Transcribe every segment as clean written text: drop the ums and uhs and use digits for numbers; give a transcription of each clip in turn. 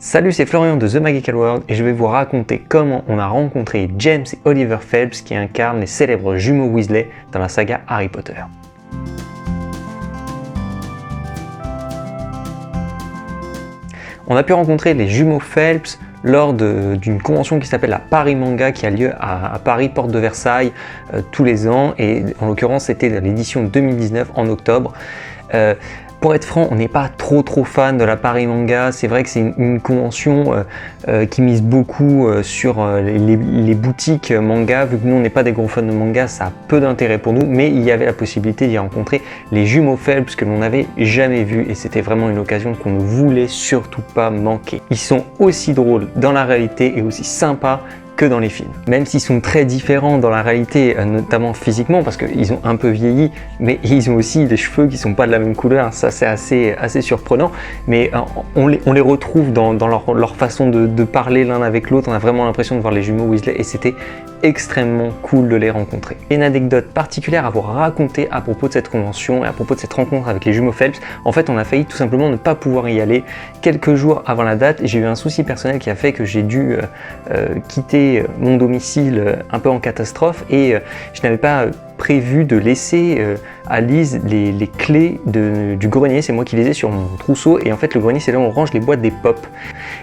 Salut, c'est Florian de The Magical World et je vais vous raconter comment on a rencontré James et Oliver Phelps qui incarnent les célèbres jumeaux Weasley dans la saga Harry Potter. On a pu rencontrer les jumeaux Phelps lors d'une convention qui s'appelle la Paris Manga qui a lieu à Paris, porte de Versailles, tous les ans, et en l'occurrence c'était l'édition 2019 en octobre. Pour être franc, on n'est pas trop fan de la Paris Manga. C'est vrai que c'est une convention qui mise beaucoup sur les boutiques manga. Vu que nous on n'est pas des gros fans de manga, ça a peu d'intérêt pour nous, mais il y avait la possibilité d'y rencontrer les jumeaux Phelps que l'on n'avait jamais vus et c'était vraiment une occasion qu'on ne voulait surtout pas manquer. Ils sont aussi drôles dans la réalité et aussi sympas que dans les films. Même s'ils sont très différents dans la réalité, notamment physiquement, parce qu'ils ont un peu vieilli, mais ils ont aussi des cheveux qui sont pas de la même couleur, ça c'est assez surprenant, mais on les retrouve dans leur façon de parler l'un avec l'autre. On a vraiment l'impression de voir les jumeaux Weasley et c'était extrêmement cool de les rencontrer. Une anecdote particulière à vous raconter à propos de cette convention et à propos de cette rencontre avec les jumeaux Phelps. En fait, on a failli tout simplement ne pas pouvoir y aller quelques jours avant la date. J'ai eu un souci personnel qui a fait que j'ai dû quitter mon domicile un peu en catastrophe et je n'avais pas prévu de laisser à Lise les clés du grenier. C'est moi qui les ai sur mon trousseau et en fait le grenier c'est là où on range les boîtes des pop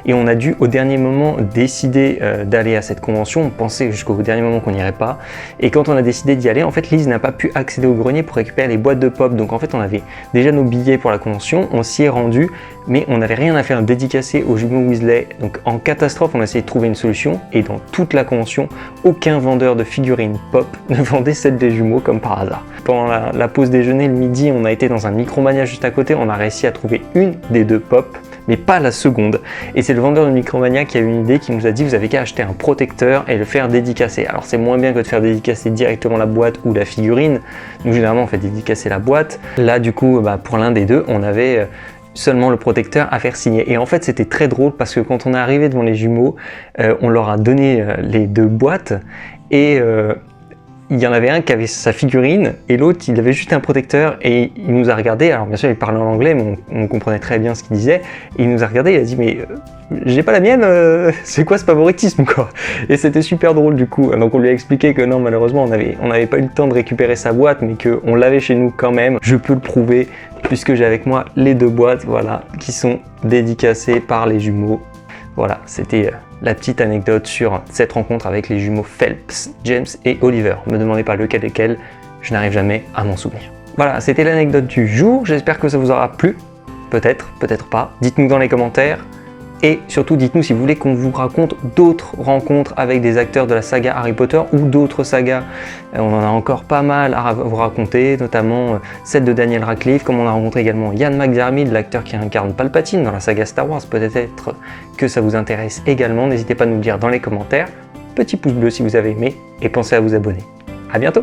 et on a dû au dernier moment décider d'aller à cette convention. On pensait jusqu'au dernier moment qu'on n'irait pas et quand on a décidé d'y aller, en fait Lise n'a pas pu accéder au grenier pour récupérer les boîtes de pop. Donc en fait on avait déjà nos billets pour la convention, on s'y est rendu mais on n'avait rien à faire dédicacé aux jumeaux Weasley. Donc en catastrophe on a essayé de trouver une solution et dans toute la convention aucun vendeur de figurines pop ne vendait celle des jumeaux comme par hasard. Pendant la pause déjeuner le midi, on a été dans un Micromania juste à côté, on a réussi à trouver une des deux pop, mais pas la seconde. Et c'est le vendeur de Micromania qui a eu une idée, qui nous a dit vous avez qu'à acheter un protecteur et le faire dédicacer. Alors c'est moins bien que de faire dédicacer directement la boîte ou la figurine. Nous généralement on fait dédicacer la boîte. Là du coup pour l'un des deux on avait seulement le protecteur à faire signer. Et en fait c'était très drôle parce que quand on est arrivé devant les jumeaux, on leur a donné les deux boîtes et il y en avait un qui avait sa figurine et l'autre il avait juste un protecteur et il nous a regardé. Alors bien sûr il parlait en anglais mais on comprenait très bien ce qu'il disait et il nous a regardé, il a dit mais j'ai pas la mienne, c'est quoi ce favoritisme quoi? Et c'était super drôle du coup. Donc on lui a expliqué que non, malheureusement on n'avait pas eu le temps de récupérer sa boîte mais qu'on l'avait chez nous quand même. Je peux le prouver puisque j'ai avec moi les deux boîtes, voilà, qui sont dédicacées par les jumeaux. Voilà, c'était la petite anecdote sur cette rencontre avec les jumeaux Phelps, James et Oliver. Ne me demandez pas lequel est lequel, je n'arrive jamais à m'en souvenir. Voilà, c'était l'anecdote du jour, j'espère que ça vous aura plu. Peut-être, peut-être pas. Dites-nous dans les commentaires. Et surtout, dites-nous si vous voulez qu'on vous raconte d'autres rencontres avec des acteurs de la saga Harry Potter ou d'autres sagas. On en a encore pas mal à vous raconter, notamment celle de Daniel Radcliffe, comme on a rencontré également Ian McDiarmid, l'acteur qui incarne Palpatine dans la saga Star Wars. Peut-être que ça vous intéresse également. N'hésitez pas à nous le dire dans les commentaires. Petit pouce bleu si vous avez aimé et pensez à vous abonner. À bientôt!